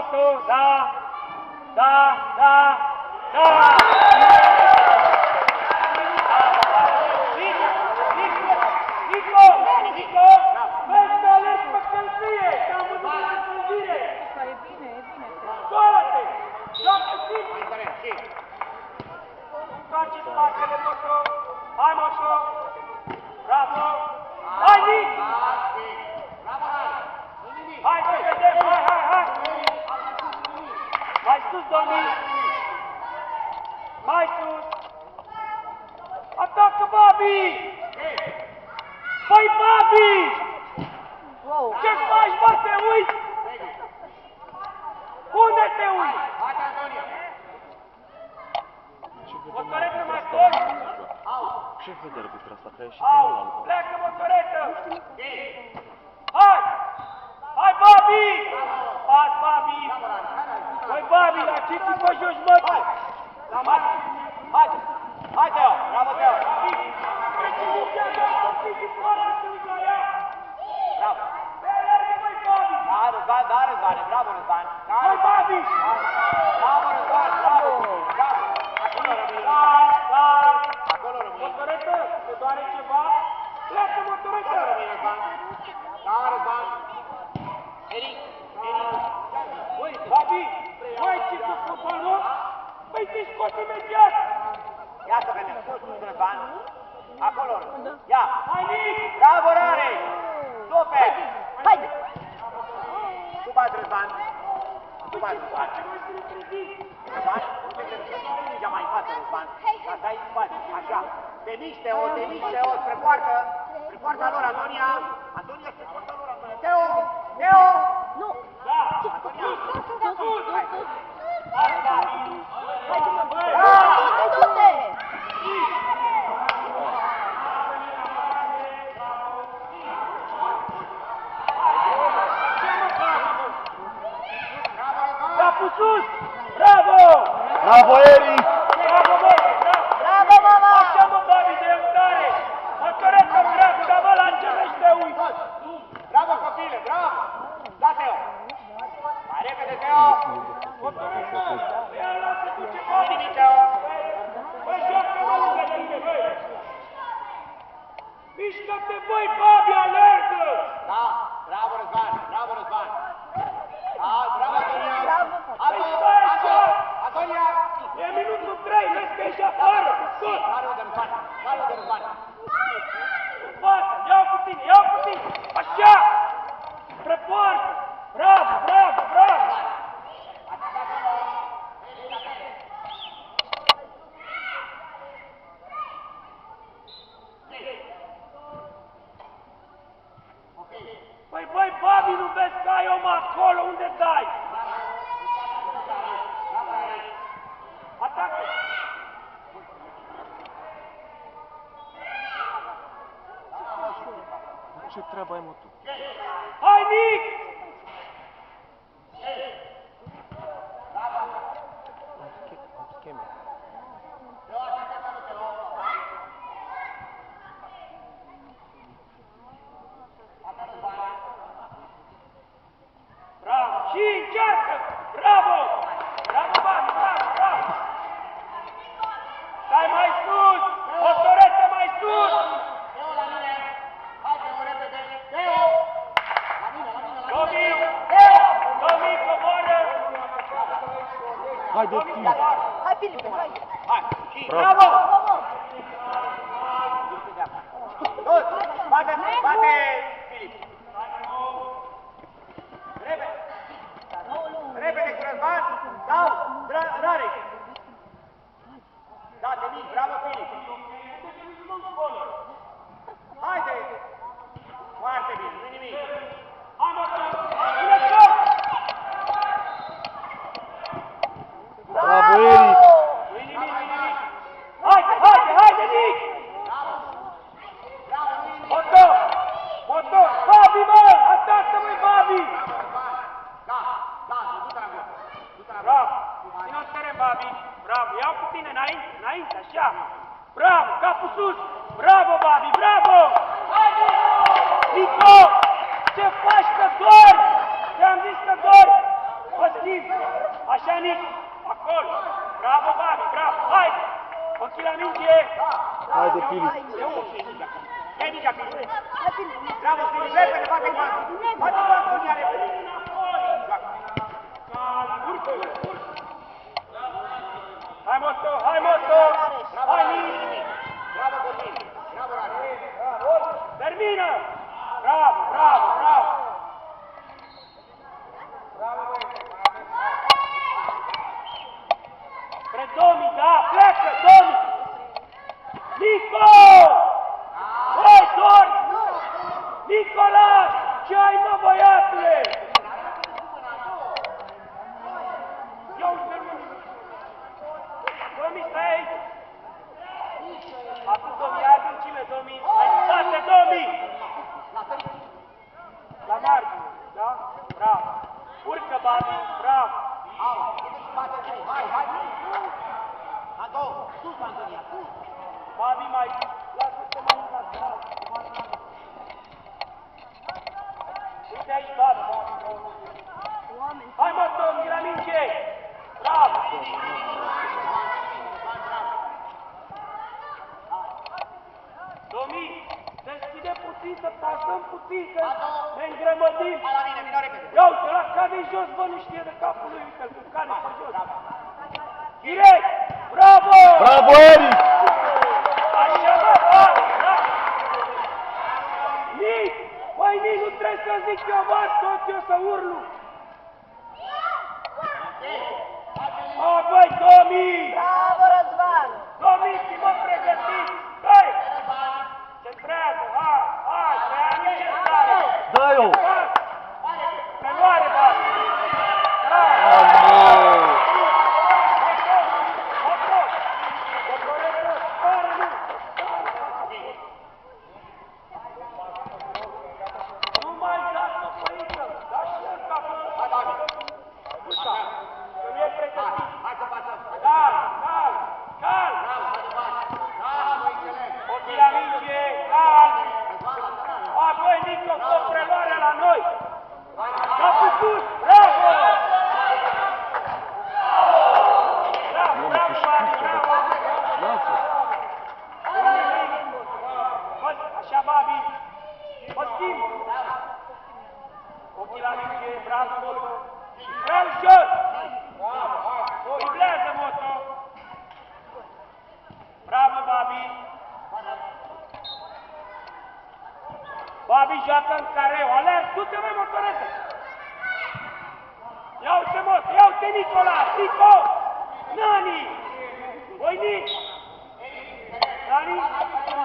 Moto, da! Da, da, da! Nico! Vezi să alergi pe călzire! Te-am văzut la călzire! E bine. Scoală-te! Joacă simplu! Întoarce spatele, Moto! Hai, Moto! Bravo! Hai, Nic! Hai, să vedem! Hai! Mai sus, Domic! Mai sus! Atacă, Babi! Păi, Babi! Ce faci, bă, te uiți? Unde te uiți? Motoretă mai scos! Ce vedere pentru asta, că a ieșit Au, pleacă, motoretă! Hai! Hai, Babi! Pas, Babi! Băi, Babi, la ce ți mă joci, mă? Hai, Teo! Bravo, Teo! Bravo! Da, Răzvan, bravo, Răzvan! Hai, Babi! Bravo, Răzvan, bravo! Acolo rămâi! Motoretă, te doare ceva? Pleacă, motoretă! Da, Răzvan! Eric! Băi, Babi! Băi, ce cu fotbal, nu? Băi, te scos imediat! Ia să vedem, sus, Răzvan! Acolo, ia! Hai, Nic! Bravo, Rare! Super! Haide! Tu bați, Răzvan! Tu bați, Răzvan! Răzvan, ia mai în față, Răzvan! Ca să ai în spate, așa! Te miști, Teo, spre poarta lor, Antonia! Antonia, spre poarta lor, Antonia! Teo! Nu! Da! Antonia! Sus! Hai, Babi! Du-te! Capul sus! Bravo! Bravo, Eric! Bravo, bă! Bravo, mama! Așa, mă, Babi, de iertare! Motoretă, bravo, dar mă, la începești te uiți! Bravo, copile, bravo! Da, Teo! Mai repede, Teo! Motoretă! Ia, lasă tu ce faci, nimic, Teo! Băi, joacă-mă lângă tine, băi! Mișcă-te, băi, Babi, alergă! Da, bravo, Răzvan! Bravo, Răzvan! Da, bravo, Antonia! Antonia! E minutul 3, vezi că ești afară! Scot! Carul de Răzvan! Față, iau cu tine! Așa! Spre poartă! Bravo! Băi, Babi, nu vezi că ai om acolo? Unde dai? Atacă! Ce treabă ai, mă, tu? Hai, Nic! Scheme. Bravo! Și încearcă! Bravo! Bravo, Babi! Bravo! Stai mai sus! Motoretă mai sus! Teo, la mine! Hai, Teo, repede! Teo! La mine! Domic, coboară! Haide, tine! Hai, Filipe, hai! Hai! Și Bravo! bravo! Bate, Filip! Repede cu Răzvan! Dau! Rare! Da, Denis, bravo, Filip! Haide! Foarte bine, nu-i nimic! Hai, mă, pune joc! Bravo, Eric! Nu-i nimic! Haide, Nic! Motor! Babi, mă! Atacă-mă, Babi! Bravo! Ține-o teren, Babi! Bravo! Iau cu tine, înainte, așa! Bravo! Capul sus! Bravo, Babi! Bravo! Nico! Ce faci, că dori? Te-am zis că dori! Mă schimb! Așa, Nici! Acolo! Bravo, Babi, bravo! Hai! Ochii la minge! Haide, Filip. Eu o știu nici acum. Ia nici acum. Hai, Filipe. Bravo, Filip, repede, bate bancă! Bate bancă, unia repede! Urcă, urcă! Hai, Mosto! Hai, Mosto! Hai, Nici! Bravo, Cosmin! Bravo, Rani! Termină! Bravo, bravo, bravo! Spre Domi, da, pleacă, Domi! Nico! Băi, dormi! Nicolas! Ce ai, mă, băiatule? Ia uite, Domi, stai aici! Acum, Domi, ia adâncime, Domi! Hai în spate, Domi! La margine, da? Bravo! Urcă, Babi, bravo! Babi, mai lasă-te mai încă. Uite aici, Babi. Hai, mă, Domi, la minge! Bravo! Domi, deschide puțin, să pasăm puțin, că ne îngrămădim. Ia uite, ăla cade jos, bă, nu știe de capul lui, uite-l, cum cade pe jos. Direct! Bravo! Bravo, Eric! Așa, bă, bravo, bravo! Nici! Băi, nici nu trebuie să zic eu, bă, tot eu să urlu! Mă, băi, Domi! Bravo, Răzvan. Domi, mă pregătiți! Hai! Centrează, hai, hai, prea nici în stare! Dă-i-o! Preluare, bă! Nu mai dați-o pe aici, da și el capul. Uita, că nu e pregătit. Cal, cal, cal. Ochii la minge, cal. Hai, băi, Nico, fă preluarea la noi. Capul sus, bravo! Bravo, bravo, Babi, bravo! Așa, Babi! Mă schimb! Ochii la minge, bravo, Moto! Prea ușor! Driblează, Moto! Bravo, Babi! Babi joacă în careu, alerg, du-te, măi, motorete! Ia uite, Moto, ia uite, Nicolas, Nico! Nani! Băi, Nici! Nani?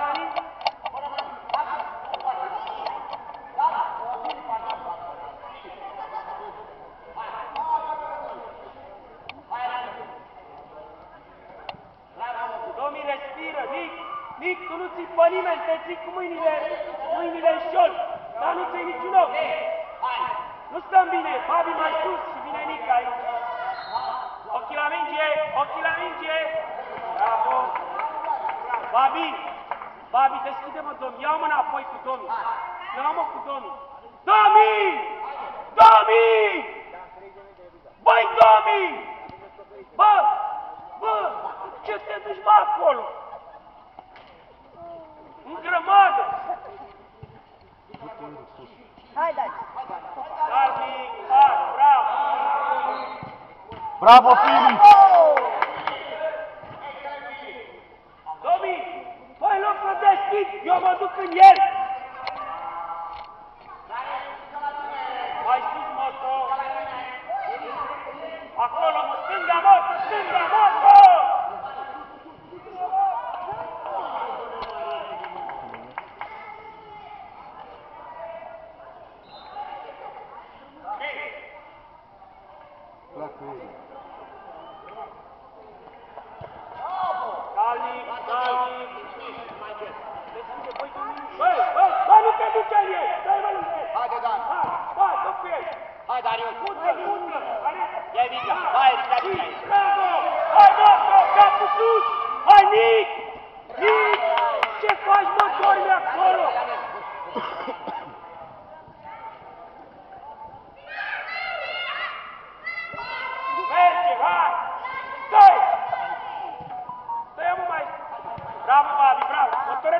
Nani? Domi, respiră, Nic! Nic, tu nu ții pe nimeni, te ții cu mâinile în șol, dar nu ții niciun ochi! Nu stăm bine, Babi mai sus și vine Nic aici! Ochii la minge, ochii la minge! Bravo! Babi! Babi, deschide-mă, Domi, ia-o mă înapoi cu Domi! Ia-o-mă cu Domi! Domi! Domi! Băi, Domi! Bă! Bă! Ce te duci, bă, acolo? În grămadă! Hai, Daci. Calmic, hai, bravo! Bravo, Filip! Domi, bă, în loc să deschid, eu mă duc în el! Mai sus, Moto! Acolo, stânga, Moto, stânga, Moto! Pleacă Eric. Calmic, calmic! Deschide, băi, Domi, băi!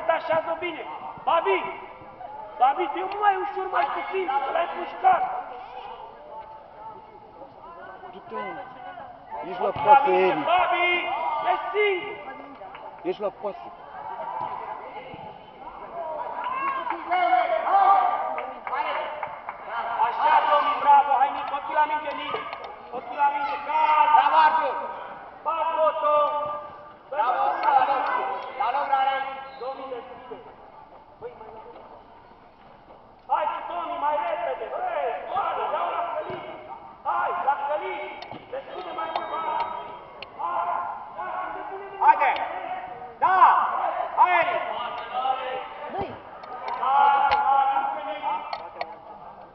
detașează bine. Babi! Babi, dă-i mai ușor, mai puțin, că l-ai pușcat. Du-te, mă. Ești la pasă, Eric. Babi, e singur. Ești la pasă. Așa, domnii, bravo, hai, Nic, ochii la minte, Nic. Ochii la minte, cal. Bravo, Artur! Pas, Boto. Bravo, la lograre! Domnii, deschide. Hai, Tomii, mai repede. Băi, oară, dau la Călin. Hai, la Călin. Deschide mai mult, bă. Haide! Da! Hai, Eric! Dă-i.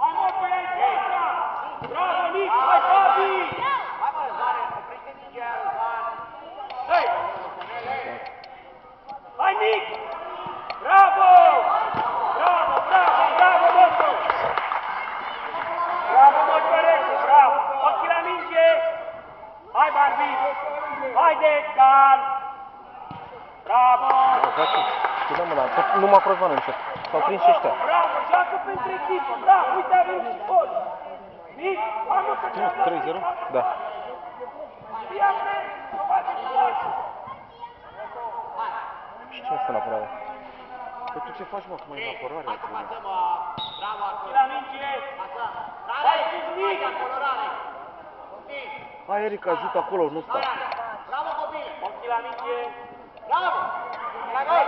Hai, mă, pe ea, bravo, Nic, hai, Babi. Hai, mă, Răzvane, oprește mingea, Răzvan! Hei! Hai, Nic! Bravo! Bravo, bravo, bravo, Boto! Bravo, Motorețu, bravo! Ochii la minge! Hai, Barbie! Haide, calm! Bravo! Ce dă, mă, dar tot numai Crozvan încet. S-au prins și ăștia. Bravo, joacă pentru echipă, bravo! Uite, avem și gol! Nic, hai, mă, să Ce, 3-0? Da. Fii atent, să faci gol! Și cine stă în apărare? Păi tu ce faci, mă, cum e în apărare? Hai să pasăm, bravo, Artur! Ochii la minge! Pasă! Hai, Rare! Nic! Hai, acolo, Rare! Copii! Hai, Eric, ajută acolo, nu sta. Hai, Rare! Bravo, copii! Ochii la minge! Bravo! La gol!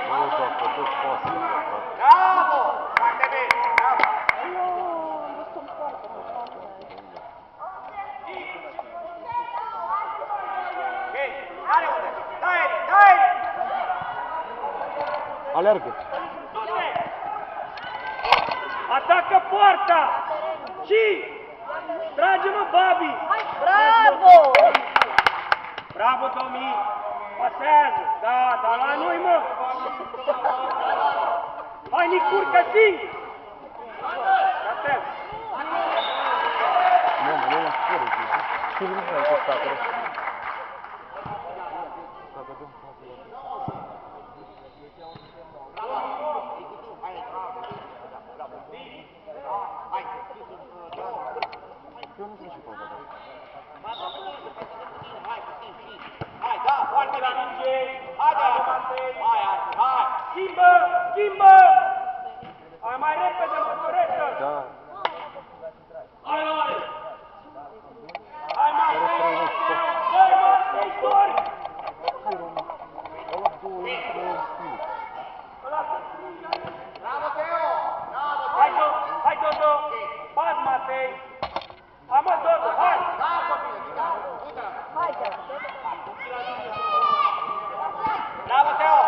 Nu, joacă, dă pasă. Bravo! Foarte bine! Bravo! Ok, are unde? Da, Eric! Da, Eric! Aleargă. Atacă poarta! Și! Trage-mă, Babi! Bravo! Bravo, Domi! Pasează! Da, dar la noi, mă! Hai, Nic, urcă singur! Ratează! Nu, mă, nu mă spune. Ce nu mai cu statele? Dacă dăm pasă la Hai! eu nu sunt și pe ăla. Hai, da, foarte La bine! minge! Hai, da, hai, Artur, hai! Schimbă! Schimbă! Hai mai repede, Motoreță! Da. Hai, mare! Hai, mare! Care străinești, Dă-i, mă, scriitori! Ăla două stil. Bravo, Teo! Bravo, Hai, Teo! Hai, Dodo! Pas, Matei! Hai, mă, Dodo, hai! Da, copii, da, du-te! Hai, Teo. Bravo, Teo!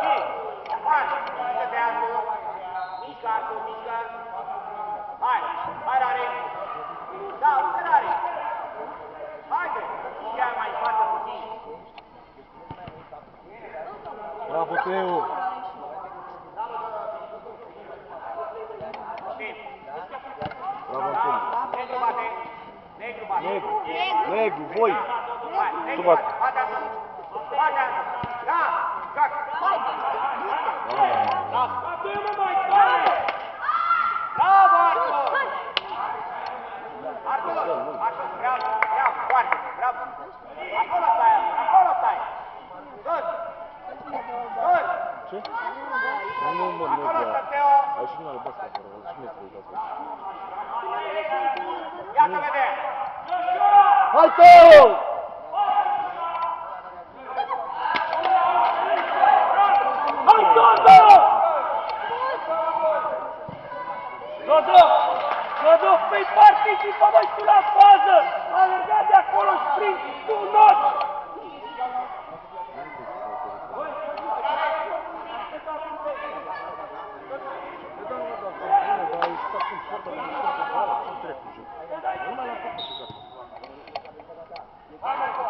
Și, hai, uite-te, Artur! Mișcă, Artur, mișcă! Hai, hai, Rare! Da, uite, Rare! Haide, ia mai în față puțin! Bravo, Teo. Bravo, Antoni. Negru bate! Negru bate! Negru. Negru, voi. Hai, Tu negru bate. bate! Bate, Artur! Bate, Artur! Da! Joacă! Hai, Bravo! Bate-mă mai tare! Bravo, Artur! Artur! Artur, bravo! Bravo! Foarte! Bravo! Acolo stai! Acolo stai! Sus! Sus! Ce? Nu, mă, nu, Acolo bă. stă Teo! Ai și nu albastru acolo, și nu trebuie să Ia să vedem! Hai, Teo! Hai, Dodo! Dodo! Dodo, păi participă, măi, tu la fază! A alergat de acolo sprint, tu not!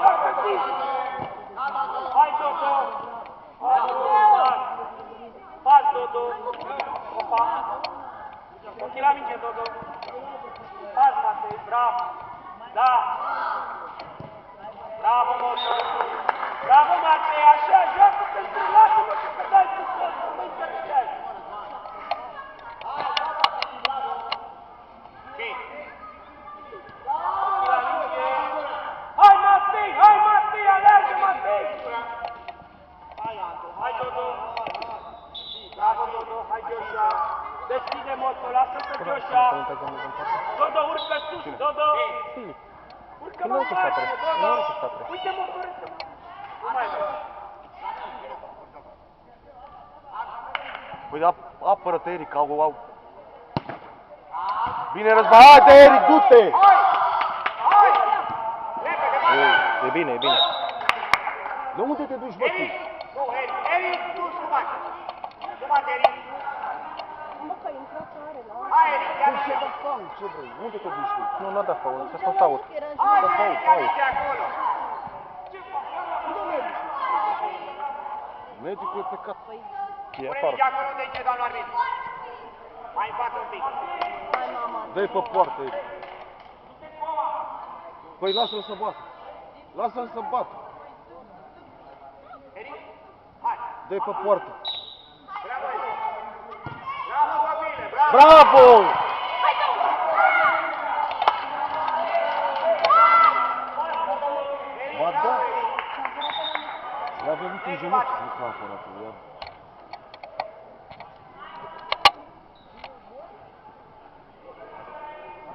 Joacă zi! Hai, Dodo! Pas, Dodo! Opa! Ochii la minge, Dodo! Pas, Matei, bravo! Da! Bravo, Moto! Nu are ce state. Uite motoretă! Nu mai vreau. Păi apără-te, Eric, au. Bine, Răzvan, haide, Eric, du-te! Hai! Repede, E bine, e bine. De unde te duci, bă, tu? Eric! Nu, Eric, tu și bani. Tu bani, Eric. Hai, Eric, ia Ce vinge. de faul, ce vrei? Unde te duci tu? Nu, nu a dat faul, că sunt aut. Hai, Da, Eric, faul, ia vinge acolo. Medicul e plecat. E Pune afară. vinge acolo de ce, doamna arbitru. Mai în față un pic. Dă-i pe poartă, Eric. Păi lasă-l să bată. Lasă-l să bată. Eric, hai. Dă-i pe poartă. Bravo, Eric. Bravo, copile, bravo. Bravo! Eric, Ba da. bravo, Eric. I-a venit în genunchi, nu ca apăratul.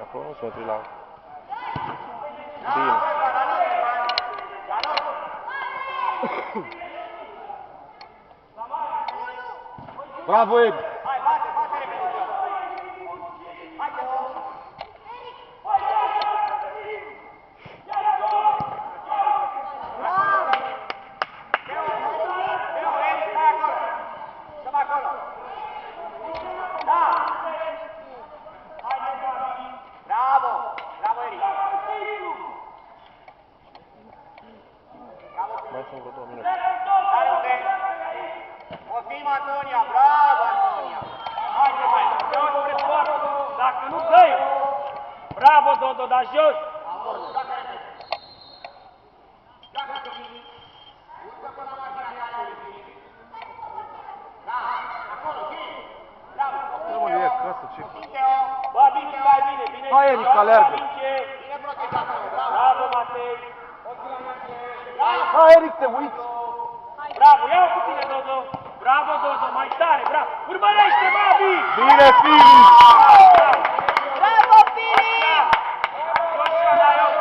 Acolo nu se metri la... Da, Bine. Da, nu. Bravo, Eric! Hai, bate, bate repede. Hai, te rog. Teo, Eric, stai acolo. Stăm acolo. Da. Bravo. Bravo, Eric. Bravo. Mai sunt vreo 2 minute. Care unde? Poftim, Antonia. Bravo, Antonia. Haide, mai. Vreau spre poartă! Dacă nu dai! Bravo, Dodo, dar jos! Nu mă, e acasă, ce? Teo. Bă, bine, stai bine, bine! Hai, Eric, aleargă. Bine protejat. Bravo. Bravo, Matei! Hai, Eric, te uiți! Bravo, ia-o cu tine, Dodo! Bravo, Dodo, mai tare, bravo! Urmărește, Babi! Bine, Filip! Bravo, Filip! Joshua, la eu!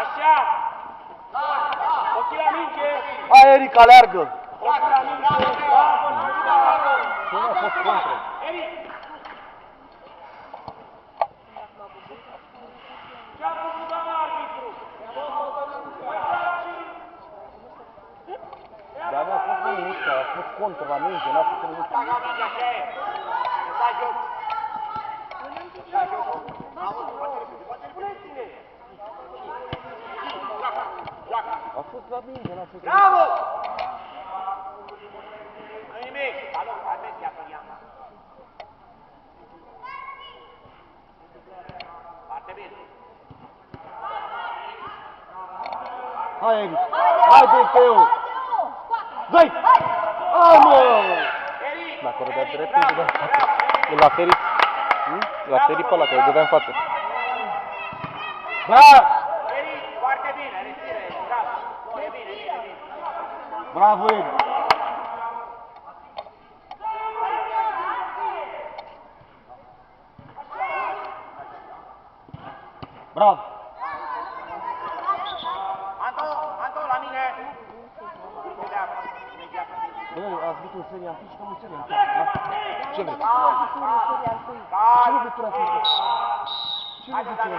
Așa! Ochii la minge! Hai, Eric, aleargă! Ochii la minge! Bravo, bravo! Ce nu a fost contră? Eric! Ce-a făcut doamna arbitru? Dar nu a fost nimic, a fost contră la minge, n-a făcut nimic. Dacă au minge așa e. Îți dai joc. Dai joc. Auzi, bate repede, bate repede. Joacă, joacă. A fost la minge, n-a făcut nimic. Bravo! Nu nimic. Salut, atenție, Antonia. Foarte bine. Hai, Eric! Haide, Teo! Dă-i! Hai, mă! Eric! Dacă o dădea Eric, drept, bravo, îi dădeam bravo. față. La ferit. La ferit pe ăla, că îi dădeam față. Da! Eric, foarte bine, respire, bravo. Nu, e bine, e bine, e bine. Bravo, Eric! Bravo! Anto, la mine. Bă, ați văzut în seria întâi și cam în seria întâi. Ce vrei? Calm, Ce legătură a făcut? Ce legătură?